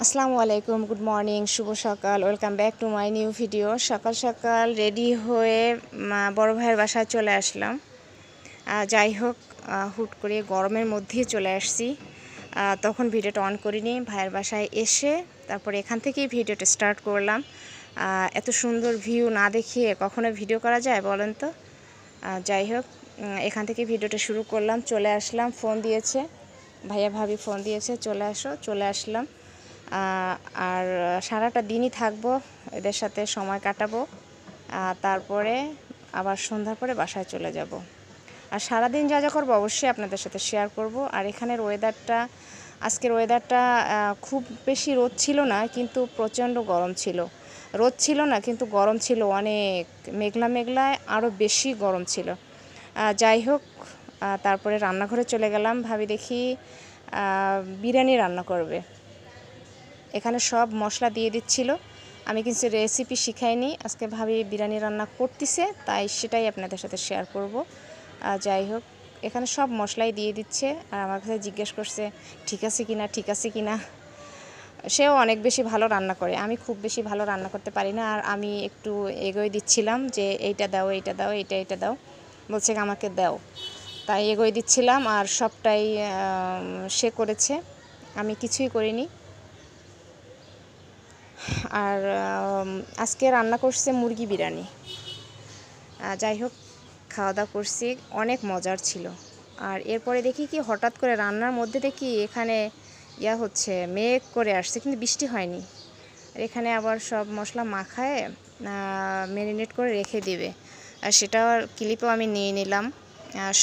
আসসালামু আলাইকুম, good morning, শুভ সকাল। Welcome back to my new video. সকাল সকাল রেডি হয়ে বড় ভাইয়ের বাসায় চলে আসলাম। যাই হোক, হুট করে গরমের মধ্যেই চলে আসছি। তখন ভিডিওটা অন করিনি। ভাইয়ের বাসায় এসে তারপরে এখান থেকেই ভিডিওটা স্টার্ট করলাম। এত সুন্দর ভিউ না দেখিয়ে কখনো ভিডিও করা যায় বলেন তো? যাই হোক, এখান থেকে ভিডিওটা শুরু করলাম। চলে আসলাম, ফোন দিয়েছে ভাইয়া ভাবি, ফোন দিয়েছে চলে আসো। চলে আসলাম। আর সারাটা দিনই থাকবো, এদের সাথে সময় কাটাবো। তারপরে আবার সন্ধ্যার পরে বাসায় চলে যাব। আর সারাদিন যা যা করবো অবশ্যই আপনাদের সাথে শেয়ার করব। আর এখানের ওয়েদারটা, আজকের ওয়েদারটা খুব বেশি রোদ ছিল না, কিন্তু প্রচণ্ড গরম ছিল। রোদ ছিল না, কিন্তু গরম ছিল অনেক। মেঘলা মেঘলায় আরও বেশি গরম ছিল। যাই হোক, তারপরে রান্নাঘরে চলে গেলাম। ভাবি দেখি বিরিয়ানি রান্না করবে। এখানে সব মশলা দিয়ে দিচ্ছিল। আমি কিন্তু রেসিপি শিখাইনি, আজকে ভাবি বিরিয়ানি রান্না করতেছে, তাই সেটাই আপনাদের সাথে শেয়ার করব। যাই হোক, এখানে সব মশলাই দিয়ে দিচ্ছে। আর আমার কাছে জিজ্ঞেস করছে ঠিক আছে কিনা, ঠিক আছে কিনা। সেও অনেক বেশি ভালো রান্না করে, আমি খুব বেশি ভালো রান্না করতে পারি না। আর আমি একটু এগোয় দিচ্ছিলাম যে এইটা দাও, এইটা দাও, এইটা দাও, বলছে আমাকে দাও, তাই এগোয় দিচ্ছিলাম। আর সবটাই সে করেছে, আমি কিছুই করিনি। আর আজকে রান্না করছে মুরগি বিরিয়ানি। যাই হোক, খাওয়া দাওয়া করছি, অনেক মজার ছিল। আর এরপরে দেখি কি হঠাৎ করে রান্নার মধ্যে দেখি এখানে হচ্ছে, মেঘ করে আসছে, কিন্তু বৃষ্টি হয়নি। আর এখানে আবার সব মশলা মাখায় ম্যারিনেট করে রেখে দিবে। আর সেটাও ক্লিপও আমি নিয়ে নিলাম।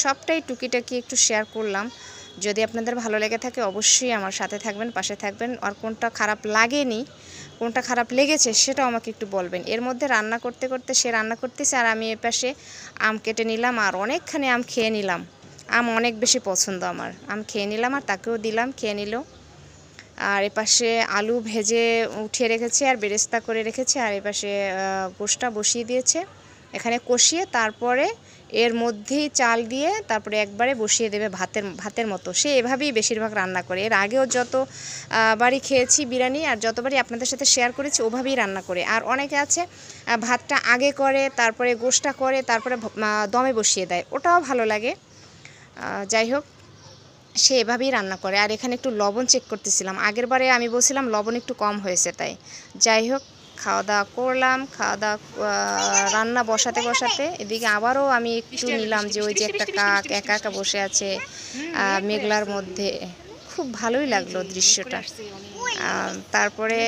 সবটাই টুকিটাকি একটু শেয়ার করলাম। যদি আপনাদের ভালো লেগে থাকে অবশ্যই আমার সাথে থাকবেন, পাশে থাকবেন। আর কোনটা খারাপ লাগেনি, কোনটা খারাপ লেগেছে সেটাও আমাকে একটু বলবেন। এর মধ্যে রান্না করতে করতে সে রান্না করতেছে, আর আমি এপাশে আম কেটে নিলাম। আর অনেকখানি আম খেয়ে নিলাম। আম অনেক বেশি পছন্দ আমার, আম খেয়ে নিলাম আর তাকেও দিলাম, খেয়ে নিল। আর এপাশে আলু ভেজে উঠিয়ে রেখেছে আর বেরেস্তা করে রেখেছে। আর এপাশে গোশটা বসিয়ে দিয়েছে এখানে কষিয়ে, তারপরে এর মধ্যেই চাল দিয়ে তারপরে একবারে বসিয়ে দেবে ভাতের মতো। সে এভাবেই বেশিরভাগ রান্না করে। এর আগেও যত বাড়ি খেয়েছি বিরিয়ানি, আর যতবারই আপনাদের সাথে শেয়ার করেছি ওভাবেই রান্না করে। আর অনেকে আছে ভাতটা আগে করে, তারপরে গোশটা করে, তারপরে দমে বসিয়ে দেয়, ওটাও ভালো লাগে। যাই হোক, সে এভাবেই রান্না করে। আর এখানে একটু লবণ চেক করতেছিলাম, আগের বারে আমি বলছিলাম লবণ একটু কম হয়েছে, তাই। যাই হোক, খাওয়া দাওয়া করলাম। খাওয়া দাওয়া রান্না বসাতে বসাতে এদিকে আবারও আমি একটু নিলাম যে ওই যে একটা কাক একা একা বসে আছে মেঘলার মধ্যে, খুব ভালোই লাগলো দৃশ্যটা। তারপরে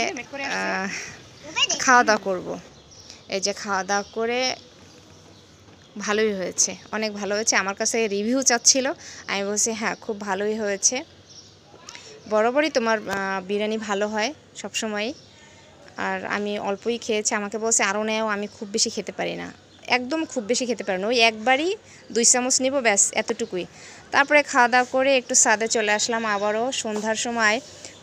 খাওয়া দাওয়া করব। এই যে খাওয়া দাওয়া করে ভালোই হয়েছে, অনেক ভালো হয়েছে। আমার কাছে রিভিউ চাচ্ছিল, আমি বলছি হ্যাঁ খুব ভালোই হয়েছে। বরাবরই তোমার বিরিয়ানি ভালো হয় সবসময়ই। আর আমি অল্পই খেয়েছি, আমাকে বলছে আরও নেও, আমি খুব বেশি খেতে পারি না, একদম খুব বেশি খেতে পারি না, ওই একবারই 2 চামচ নিব, ব্যাস এতটুকুই। তারপরে খাওয়া দাওয়া করে একটু ছাদে চলে আসলাম। আবারও সন্ধ্যার সময়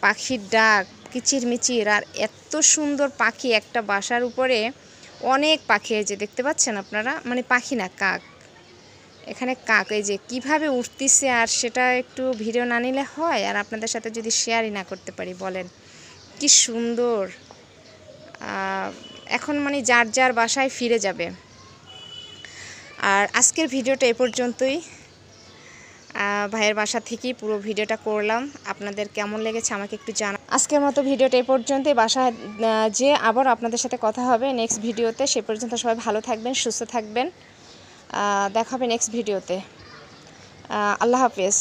পাখির ডাক, কিচিরমিচির, আর এত সুন্দর পাখি একটা বাসার উপরে অনেক পাখি, এই যে দেখতে পাচ্ছেন আপনারা, মানে পাখি না, কাক। এখানে কাক এই যে কিভাবে উঠতেছে, আর সেটা একটু ভিডিও না নিলে হয়? আর আপনাদের সাথে যদি শেয়ারই না করতে পারি, বলেন কি সুন্দর। এখন মানে যার যার বাসায় ফিরে যাবে। আর আজকের ভিডিওটা এ পর্যন্তই। ভাইয়ের বাসা থেকেই পুরো ভিডিওটা করলাম। আপনাদের কেমন লেগেছে আমাকে একটু জানা। আজকের মতো ভিডিওটা এ পর্যন্তই। বাসায় যে আবার আপনাদের সাথে কথা হবে নেক্সট ভিডিওতে। সে পর্যন্ত সবাই ভালো থাকবেন, সুস্থ থাকবেন। দেখা হবে নেক্সট ভিডিওতে। আল্লাহ হাফেজ।